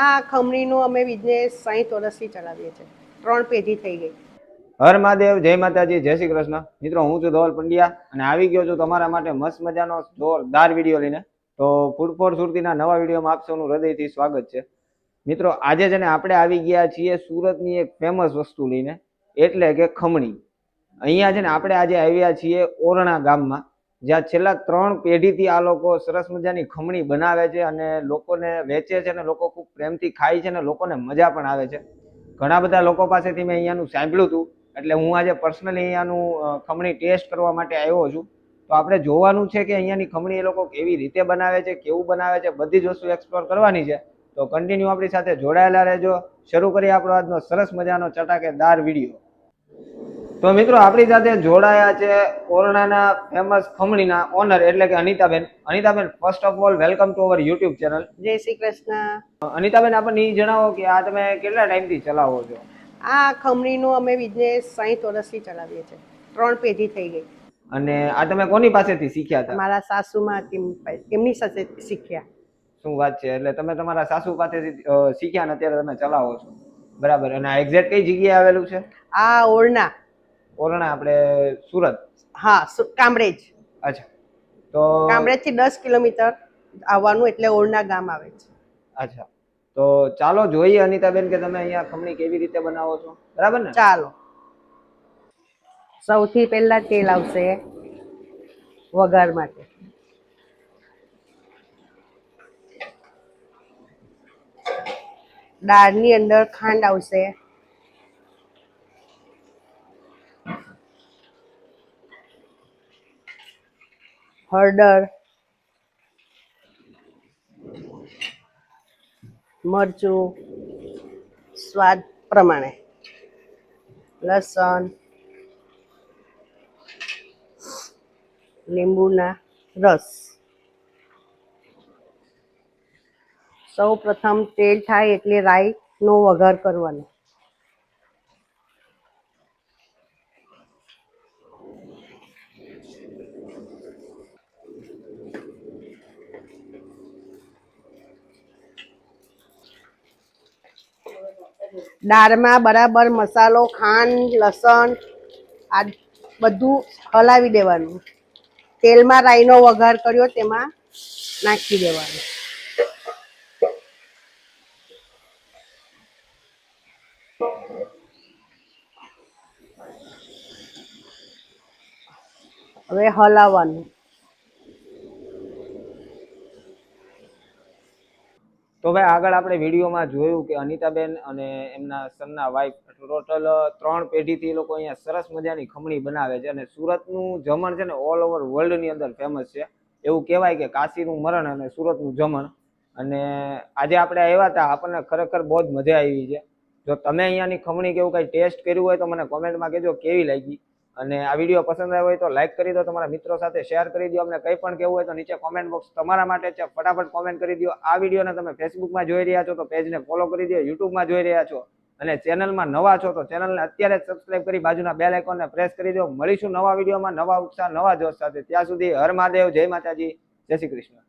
આ ખમણીનો અમે બિઝનેસ 60 વર્ષથી ચલાવીએ છીએ. 3 પેઢી થઈ ગઈ. હર મહાદેવ, જય માતાજી, જય શ્રી કૃષ્ણ. મિત્રો, હું છું ધવલ પંડ્યા અને આવી ગયો છું તમારા માટે મસ્ત મજાનો જોરદાર વિડીયો લઈને. તો ફૂડ ફોર સુરતીના નવા વિડીયોમાં આપ સૌનું હૃદયથી સ્વાગત છે. મિત્રો, આજે છે ને આપણે આવી ગયા છીએ સુરતની એક ફેમસ વસ્તુ લઈને, એટલે કે ખમણી. અહીંયા છે ને આપણે આજે આવ્યા છીએ ઓરણા ગામમાં, જ્યાં છેલ્લા 3 પેઢીથી આ લોકો સરસ મજાની ખમણી બનાવે છે અને લોકોને વેચે છે અને લોકો ખૂબ પ્રેમથી ખાય છે અને લોકોને મજા પણ આવે છે. ઘણા બધા લોકો પાસેથી મેં અહીંયાનું સાંભળ્યું હતું, એટલે હું આજે પર્સનલી અહીંયાનું ખમણી ટેસ્ટ કરવા માટે આવ્યો છું. તો આપણે જોવાનું છે કે અહીંયાની ખમણી એ લોકો કેવી રીતે બનાવે છે, કેવું બનાવે છે, બધી જ વસ્તુ એક્સપ્લોર કરવાની છે. તો કન્ટિન્યુ આપણી સાથે જોડાયેલા રહેજો. શરૂ કરીએ આપણો આજનો સરસ મજાનો ચટાકેદાર વિડીયો. તો મિત્રો, આપણી સાથે જોડાયા છે ઓરણાના ફેમસ ખમણીના ઓનર એટલે કે Anitaben. Anitaben, first of all welcome to our YouTube channel. જય શ્રી કૃષ્ણ. અનિતાબેન, આપણને એ જણાવો કે આ તમે કેટલા ટાઈમથી ચલાવો છો? આ ખમણીનો અમે બિઝનેસ 60 વર્ષથી ચલાવીએ છીએ. 3 પેઢી થઈ ગઈ. અને આ તમે કોની પાસેથી શીખ્યા હતા? મારા સાસુમાં એમની સાથે શીખ્યા. શું વાત છે! એટલે તમે તમારા સાસુ પાસેથી શીખ્યા ને અત્યારે તમે ચલાવો છો, બરાબર. અને આ એક્ઝેક્ટ કઈ જગ્યાએ આવેલું છે? આ ઓરણા. ઓરણા આપણે સુરત? હા, કામરેજ. અચ્છા. તો કામરેજ થી 10 કિલોમીટર આવવાનું એટલે ઓરણા ગામ આવે છે. અચ્છા, તો ચાલો જોઈએ અનિતાબેન કે તમે અહીંયા ખમણી કેવી રીતે બનાવો છો, બરાબર ને? ચાલો. સૌથી પહેલા તેલ આવશે વઘાર માટે. દાળની અંદર ખાંડ આવશે, હળદર, મરચું સ્વાદ પ્રમાણે, લસણ, લીંબુના રસ. સૌ પ્રથમ તેલ થાય એટલે રાઈનો વઘાર કરવાનો. દાળમાં બરાબર મસાલો, ખાંડ, લસણ આ બધું હલાવી દેવાનું. તેલમાં રાઈનો વઘાર કર્યો તેમાં નાખી દેવાનું. હવે હલાવવાનું. તો ભાઈ, આગળ આપણે વિડીયોમાં જોયું કે અનિતાબેન અને એમના સનના વાઈફ ટોટલ 3 પેઢીથી એ લોકો અહીંયા સરસ મજાની ખમણી બનાવે છે. અને સુરતનું જમણ છે ને ઓલ ઓવર વર્લ્ડની અંદર ફેમસ છે. એવું કહેવાય કે કાશીનું મરણ અને સુરતનું જમણ. અને આજે આપણે આવ્યા હતા, આપણને ખરેખર બહુ જ મજા આવી છે. જો તમે અહીંયાની ખમણી કેવું કંઈ ટેસ્ટ કર્યું હોય તો મને કોમેન્ટમાં કહેજો કેવી લાગી. અને આ વિડીયો પસંદ આવ્યો હોય તો લાઈક કરી દો, તમારા મિત્રો સાથે શેર કરી દો. અમને કંઈ પણ કહેવું હોય તો નીચે કોમેન્ટ બોક્સ તમારા માટે છે, ફટાફટ કોમેન્ટ કરી દો. આ વિડીયોને તમે ફેસબુકમાં જોઈ રહ્યા છો તો પેજને ફોલો કરી દો, યુટ્યુબમાં જોઈ રહ્યા છો અને ચેનલમાં નવા છો તો ચેનલને અત્યારે જ સબસ્ક્રાઇબ કરી બાજુના બેલ આઇકોનને પ્રેસ કરી દો. મળીશું નવા વિડીયોમાં, નવા ઉત્સાહ, નવા જોશ સાથે. ત્યાં સુધી હર મહાદેવ, જય માતાજી, જય શ્રી કૃષ્ણ.